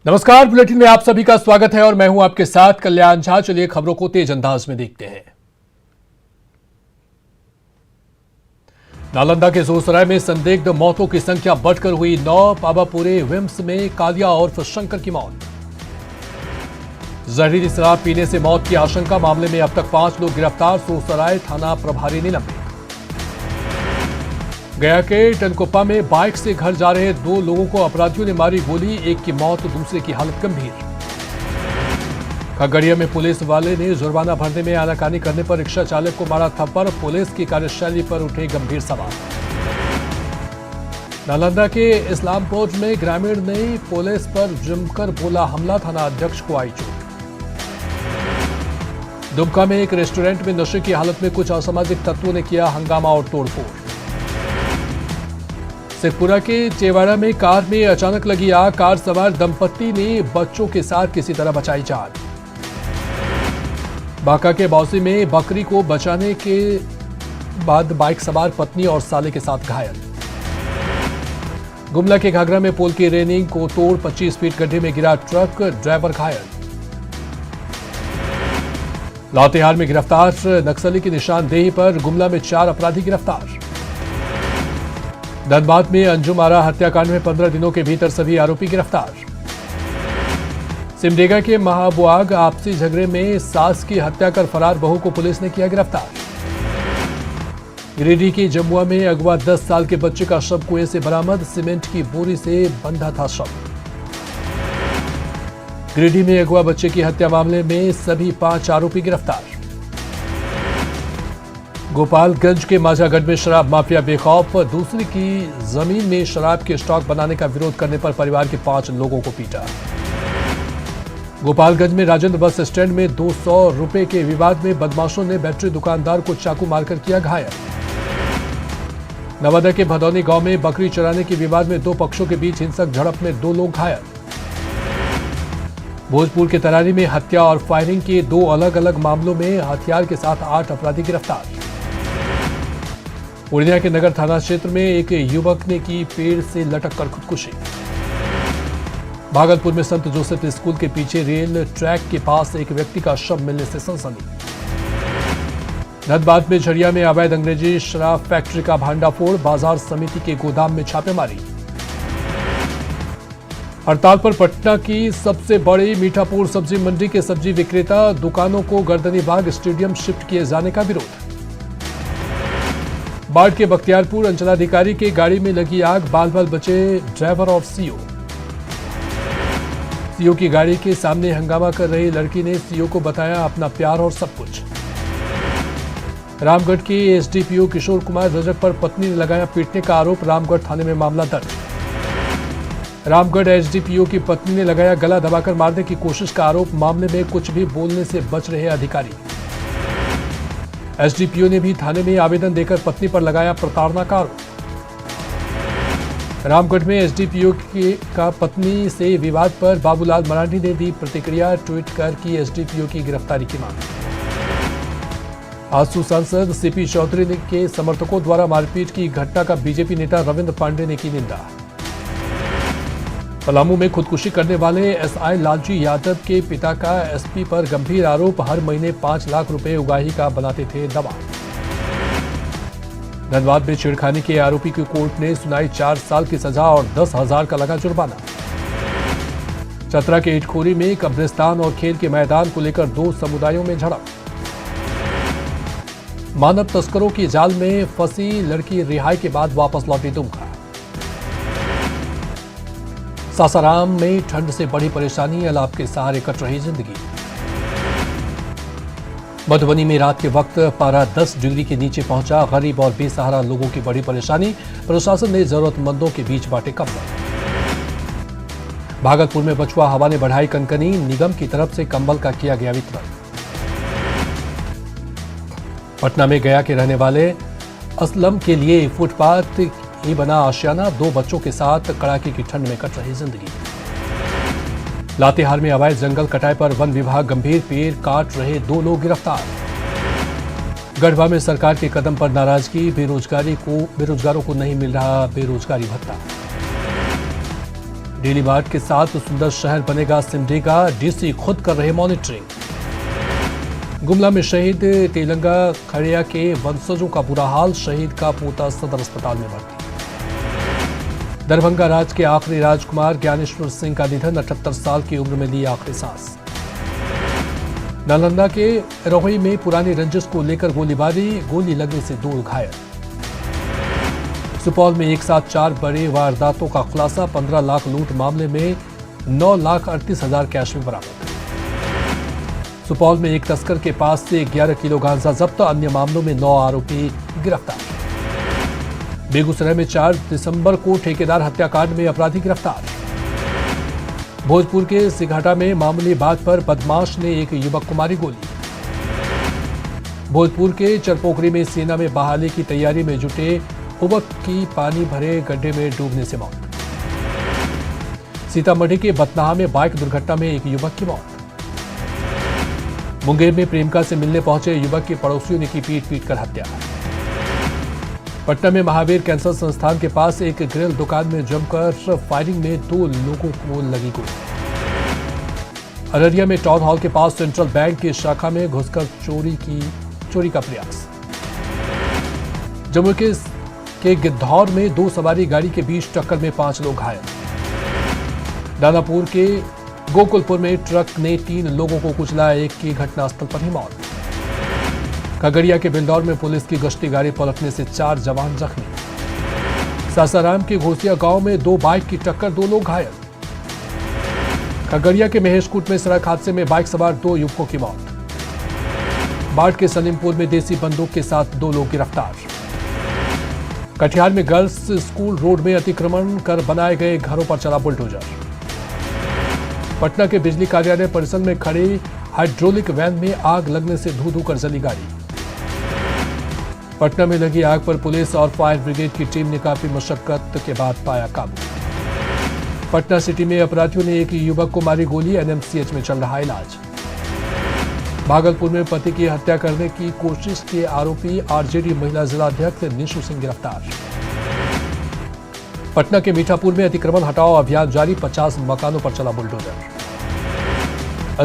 नमस्कार, बुलेटिन में आप सभी का स्वागत है और मैं हूं आपके साथ कल्याण झा। चलिए खबरों को तेज अंदाज में देखते हैं। नालंदा के जोरसराय में संदिग्ध मौतों की संख्या बढ़कर हुई 9। पावापुरे विम्स में कालिया और शंकर की मौत। जहरीली शराब पीने से मौत की आशंका, मामले में अब तक 5 लोग गिरफ्तार। जोरसराय थाना प्रभारी निलंबित। गया के टनकुप्पा में बाइक से घर जा रहे 2 लोगों को अपराधियों ने मारी गोली, एक की मौत, दूसरे की हालत गंभीर। खगड़िया में पुलिस वाले ने जुर्माना भरने में आनाकानी करने पर रिक्शा चालक को मारा थप्पड़, पुलिस की कार्यशैली पर उठे गंभीर सवाल। नालंदा के इस्लामपुर में ग्रामीण ने पुलिस पर जमकर बोला हमला, थाना अध्यक्ष को आई चोट। दुमका में एक रेस्टोरेंट में नशे की हालत में कुछ असामाजिक तत्वों ने किया हंगामा और तोड़फोड़। शेखपुरा के चेवाड़ा में कार में अचानक लगी आग, कार सवार दंपत्ति ने बच्चों के साथ किसी तरह बचाई जान। बांका के बौसी में बकरी को बचाने के बाद बाइक सवार पत्नी और साले के साथ घायल। गुमला के घाघरा में पोल की रेलिंग को तोड़ 25 फीट गड्ढे में गिरा ट्रक, ड्राइवर घायल। लातेहार में गिरफ्तार नक्सली की निशानदेही पर गुमला में 4 अपराधी गिरफ्तार। धनबाद में अंजुम आरा हत्याकांड में 15 दिनों के भीतर सभी आरोपी गिरफ्तार। सिमडेगा के महाबुआग आपसी झगड़े में सास की हत्या कर फरार बहू को पुलिस ने किया गिरफ्तार। गिरिडीह की जमुआ में अगवा 10 साल के बच्चे का शव कुएं से बरामद, सीमेंट की बोरी से बंधा था शव। गिरिडीह में अगवा बच्चे की हत्या मामले में सभी 5 आरोपी गिरफ्तार। गोपालगंज के माझागढ़ में शराब माफिया बेखौफ, दूसरी की जमीन में शराब के स्टॉक बनाने का विरोध करने पर परिवार के 5 लोगों को पीटा। गोपालगंज में राजेंद्र बस स्टैंड में 200 रुपए के विवाद में बदमाशों ने बैटरी दुकानदार को चाकू मारकर किया घायल। नवादा के भदौनी गांव में बकरी चराने के विवाद में 2 पक्षों के बीच हिंसक झड़प में 2 लोग घायल। भोजपुर के तरारी में हत्या और फायरिंग के 2 अलग अलग मामलों में हथियार के साथ 8 अपराधी गिरफ्तार। पूर्णिया के नगर थाना क्षेत्र में एक युवक ने की पेड़ से लटक कर खुदकुशी। भागलपुर में संत जोसेफ स्कूल के पीछे रेल ट्रैक के पास एक व्यक्ति का शव मिलने से सनसनी। धनबाद में झरिया में अवैध अंग्रेजी शराब फैक्ट्री का भांडाफोड़, बाजार समिति के गोदाम में छापेमारी। हड़ताल पर पटना की सबसे बड़ी मीठापुर सब्जी मंडी के सब्जी विक्रेता, दुकानों को गर्दनीबाग स्टेडियम शिफ्ट किए जाने का विरोध। बाढ़ के बख्तियारपुर अंचलाधिकारी की गाड़ी में लगी आग, बाल बाल बचे ड्राइवर और सीओ। सीओ की गाड़ी के सामने हंगामा कर रही लड़की ने सीओ को बताया अपना प्यार और सब कुछ। रामगढ़ के एसडीपीओ किशोर कुमार रजक पर पत्नी ने लगाया पीटने का आरोप, रामगढ़ थाने में मामला दर्ज। रामगढ़ एसडीपीओ की पत्नी ने लगाया गला दबाकर मारने की कोशिश का आरोप, मामले में कुछ भी बोलने से बच रहे अधिकारी। एसडीपीओ ने भी थाने में आवेदन देकर पत्नी पर लगाया प्रताड़ना का आरोप। रामगढ़ में एसडीपीओ का पत्नी से विवाद पर बाबूलाल मरांडी ने दी प्रतिक्रिया, ट्वीट कर की एसडीपीओ की गिरफ्तारी की मांग। आजसू सांसद सीपी चौधरी के समर्थकों द्वारा मारपीट की घटना का बीजेपी नेता रविंद्र पांडे ने की निंदा। पलामू में खुदकुशी करने वाले एसआई लालजी यादव के पिता का एसपी पर गंभीर आरोप, हर महीने 5 लाख रुपए उगाही का बनाते थे दवा। धनबाद में छेड़खानी के आरोपी की कोर्ट ने सुनाई 4 साल की सजा और 10,000 का लगा जुर्माना। चतरा के इटखोरी में कब्रिस्तान और खेल के मैदान को लेकर 2 समुदायों में झड़प। मानव तस्करों की जाल में फंसी लड़की रिहाई के बाद वापस लौटी दुमका। सासाराम में ठंड से बड़ी परेशानी, अलाव के सहारे कट रही जिंदगी। मधुबनी में रात के वक्त पारा 10 डिग्री के नीचे पहुंचा, गरीब और बेसहारा लोगों की बड़ी परेशानी, प्रशासन ने जरूरतमंदों के बीच बांटे कंबल। भागलपुर में पछुआ हवा ने बढ़ाई कनकनी, निगम की तरफ से कंबल का किया गया वितरण। पटना में गया के रहने वाले असलम के लिए फुटपाथ ही बना आशियाना, 2 बच्चों के साथ कड़ाके की ठंड में कट रही जिंदगी। लातेहार में अवैध जंगल कटाई पर वन विभाग गंभीर, पेड़ काट रहे 2 लोग गिरफ्तार। गढ़वा में सरकार के कदम पर नाराजगी, बेरोजगारों को नहीं मिल रहा बेरोजगारी भत्ता। डेली मार्ट के साथ सुंदर शहर बनेगा सिमडेगा, डीसी खुद कर रहे मॉनिटरिंग। गुमला में शहीद तेलंगा खड़िया के वंशजों का बुरा हाल, शहीद का पोता सदर अस्पताल में भर्ती। दरभंगा राज के आखिरी राजकुमार ज्ञानेश्वर सिंह का निधन, 78 साल की उम्र में ली आखिरी सांस। नालंदा के रोहई में पुरानी रंजिश को लेकर गोलीबारी, गोली लगने से 2 घायल। सुपौल में एक साथ 4 बड़े वारदातों का खुलासा, 15 लाख लूट मामले में 9,38,000 कैश में बरामद। सुपौल में एक तस्कर के पास से 11 किलो गांजा जब्त, अन्य मामलों में 9 आरोपी गिरफ्तार। बेगूसराय में 4 दिसंबर को ठेकेदार हत्याकांड में अपराधी गिरफ्तार। भोजपुर के सिघाटा में मामूली बात पर बदमाश ने एक युवक को मारी गोली। भोजपुर के चरपोखरी में सेना में बहाली की तैयारी में जुटे युवक की पानी भरे गड्ढे में डूबने से मौत। सीतामढ़ी के बतनाहा में बाइक दुर्घटना में एक युवक की मौत। मुंगेर में प्रेमिका से मिलने पहुंचे युवक की पड़ोसियों ने की पीट कर हत्या। पटना में महावीर कैंसर संस्थान के पास एक ग्रिल दुकान में जमकर फायरिंग में 2 लोगों को लगी गोली। अररिया में टाउन हॉल के पास सेंट्रल बैंक की शाखा में घुसकर चोरी का प्रयास। जम्मू के गिद्धौर में 2 सवारी गाड़ी के बीच टक्कर में 5 लोग घायल। दानापुर के गोकुलपुर में ट्रक ने 3 लोगों को कुचला, एक की घटनास्थल पर ही मौत। खगड़िया के बिल्दौर में पुलिस की गश्ती गाड़ी पलटने से 4 जवान जख्मी। सासाराम के घोसिया गांव में 2 बाइक की टक्कर, 2 लोग घायल। खगड़िया के महेशकूट में सड़क हादसे में बाइक सवार 2 युवकों की मौत। बाढ़ के सलीमपुर में देसी बंदूक के साथ 2 लोग गिरफ्तार। कटिहार में गर्ल्स स्कूल रोड में अतिक्रमण कर बनाए गए घरों पर चला बुलडोजर। पटना के बिजली कार्यालय परिसर में खड़ी हाइड्रोलिक वैन में आग लगने से धू कर जली गाड़ी। पटना में लगी आग पर पुलिस और फायर ब्रिगेड की टीम ने काफी मशक्कत के बाद पाया काबू। पटना सिटी में अपराधियों ने एक युवक को मारी गोली, एनएमसीएच में चल रहा इलाज। भागलपुर में पति की हत्या करने की कोशिश के आरोपी आरजेडी महिला जिलाध्यक्ष निशु सिंह गिरफ्तार। पटना के मीठापुर में अतिक्रमण हटाओ अभियान जारी, 50 मकानों पर चला बुलडोजर।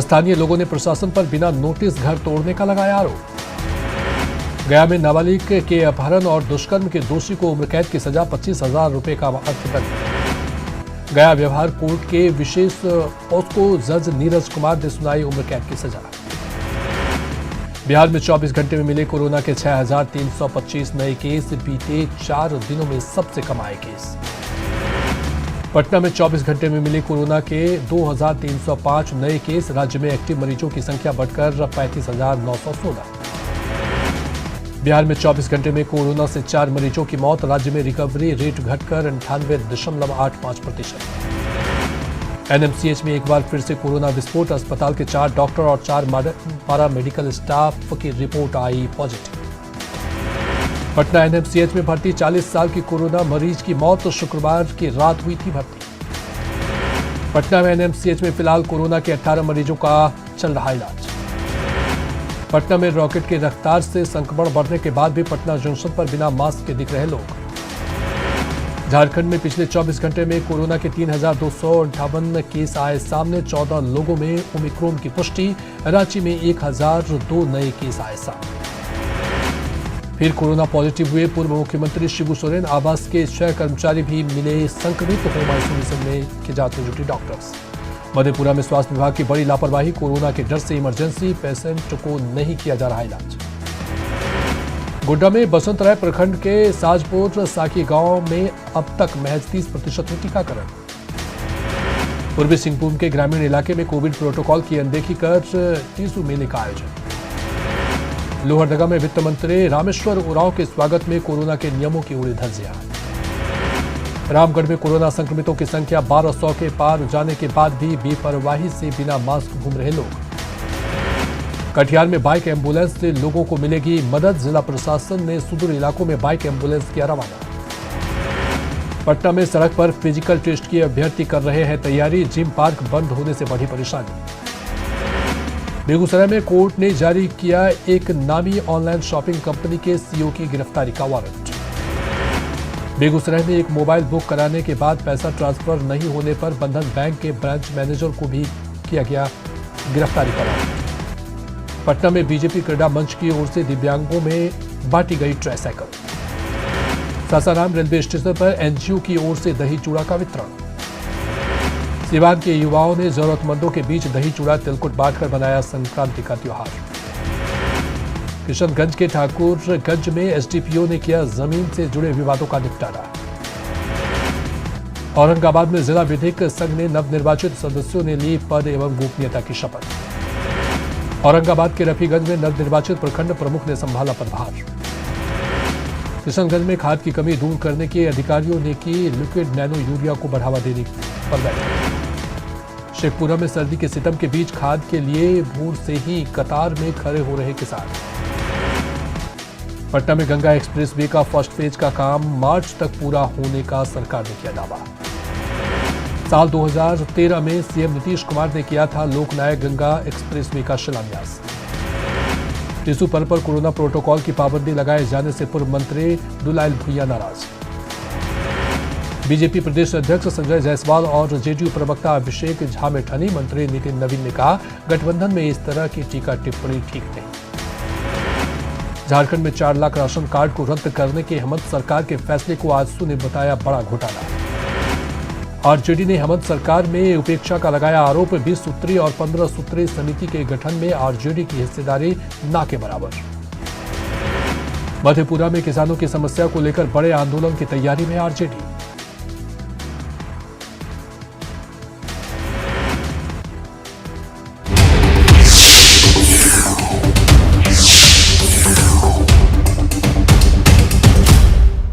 स्थानीय लोगों ने प्रशासन पर बिना नोटिस घर तोड़ने का लगाया आरोप। गया में नाबालिग के अपहरण और दुष्कर्म के दोषी को उम्र कैद की सजा, 25,000 रुपए का अर्थदंड। गया व्यवहार कोर्ट के विशेष पोस्को जज नीरज कुमार ने सुनाई उम्र कैद की सजा। बिहार में 24 घंटे में मिले कोरोना के 6,325 नए केस, बीते 4 दिनों में सबसे कम आए केस। पटना में 24 घंटे में मिले कोरोना के 2,305 नए केस, राज्य में एक्टिव मरीजों की संख्या बढ़कर 35,916। बिहार में 24 घंटे में कोरोना से 4 मरीजों की मौत, राज्य में रिकवरी रेट घटकर 98.85%। एनएमसीएच में एक बार फिर से कोरोना विस्फोट, अस्पताल के 4 डॉक्टर और 4 पारा मेडिकल स्टाफ की रिपोर्ट आई पॉजिटिव। पटना एनएमसीएच में भर्ती 40 साल की कोरोना मरीज की मौत, शुक्रवार की रात हुई थी भर्ती। पटना में एनएमसीएच में फिलहाल कोरोना के 18 मरीजों का चल रहा इलाज। पटना में रॉकेट की रफ्तार से संक्रमण बढ़ने के बाद भी पटना जंक्शन पर बिना मास्क के दिख रहे लोग। झारखंड में पिछले 24 घंटे में कोरोना के 3,258 केस आए सामने, 14 लोगों में ओमिक्रॉन की पुष्टि। रांची में 1,002 नए केस आए सामने। फिर कोरोना पॉजिटिव हुए पूर्व मुख्यमंत्री शिबू सोरेन, आवास के 6 कर्मचारी भी मिले संक्रमित, होम आइसोलेशन में की जांच में जुटी डॉक्टर्स। मधेपुरा में स्वास्थ्य विभाग की बड़ी लापरवाही, कोरोना के डर से इमरजेंसी पेशेंट को नहीं किया जा रहा इलाज। गोड्डा में बसंत राय प्रखंड के साजपुर साकी गांव में अब तक महज 30% है टीकाकरण। पूर्वी सिंहभूम के ग्रामीण इलाके में कोविड प्रोटोकॉल की अनदेखी कर टीसू मेले का आयोजन। लोहरदगा में वित्त मंत्री रामेश्वर उरांव के स्वागत में कोरोना के नियमों की उड़ी धज्जियां। रामगढ़ में कोरोना संक्रमितों की संख्या 1200 के पार जाने के बाद भी बेपरवाही से बिना मास्क घूम रहे लोग। कटिहार में बाइक एम्बुलेंस से लोगों को मिलेगी मदद, जिला प्रशासन ने सुदूर इलाकों में बाइक एम्बुलेंस किया रवाना। पटना में सड़क पर फिजिकल टेस्ट की अभ्यर्थी कर रहे हैं तैयारी, जिम पार्क बंद होने से बढ़ी परेशानी। बेगूसराय में कोर्ट ने जारी किया एक नामी ऑनलाइन शॉपिंग कंपनी के सीईओ की गिरफ्तारी का वारंट। बेगूसराय में एक मोबाइल बुक कराने के बाद पैसा ट्रांसफर नहीं होने पर बंधन बैंक के ब्रांच मैनेजर को भी किया गया गिरफ्तारी करार। पटना में बीजेपी क्रीड़ा मंच की ओर से दिव्यांगों में बांटी गई ट्राइसाइकिल। सासाराम रेलवे स्टेशन पर एनजीओ की ओर से दही चूड़ा का वितरण। सिवान के युवाओं ने जरूरतमंदों के बीच दही चूड़ा तिलकुट बांटकर बनाया संक्रांति का त्योहार। किशनगंज के ठाकुरगंज में एसडीपीओ ने किया जमीन से जुड़े विवादों का निपटारा। औरंगाबाद में जिला विधिक संघ ने नवनिर्वाचित सदस्यों ने ली पद एवं गोपनीयता की शपथ। औरंगाबाद के रफीगंज में नवनिर्वाचित प्रखंड प्रमुख ने संभाला पदभार। किशनगंज में खाद की कमी दूर करने के अधिकारियों ने की लिक्विड नैनो यूरिया को बढ़ावा देने पर बैठक। शेखपुरा में सर्दी के सितम के बीच खाद के लिए भोर से ही कतार में खड़े हो रहे किसान। पटना में गंगा एक्सप्रेसवे का फर्स्ट फेज का काम मार्च तक पूरा होने का सरकार ने किया दावा। साल 2013 में सीएम नीतीश कुमार ने किया था लोकनायक गंगा एक्सप्रेसवे का शिलान्यास। टिशू पर कोरोना प्रोटोकॉल की पाबंदी लगाए जाने से पूर्व मंत्री दुलाल भुइया नाराज। बीजेपी प्रदेश अध्यक्ष संजय जायसवाल और जेडीयू प्रवक्ता अभिषेक झा में ठनी। मंत्री नितिन नवीन ने कहा गठबंधन में इस तरह की टीका टिप्पणी ठीक नहीं। झारखंड में 4 लाख राशन कार्ड को रद्द करने के हेमंत सरकार के फैसले को आजसू ने बताया बड़ा घोटाला। आरजेडी ने हेमंत सरकार में उपेक्षा का लगाया आरोप। 20 सूत्री और 15 सूत्री समिति के गठन में आरजेडी की हिस्सेदारी ना के बराबर। मधेपुरा में किसानों की समस्या को लेकर बड़े आंदोलन की तैयारी में आरजेडी।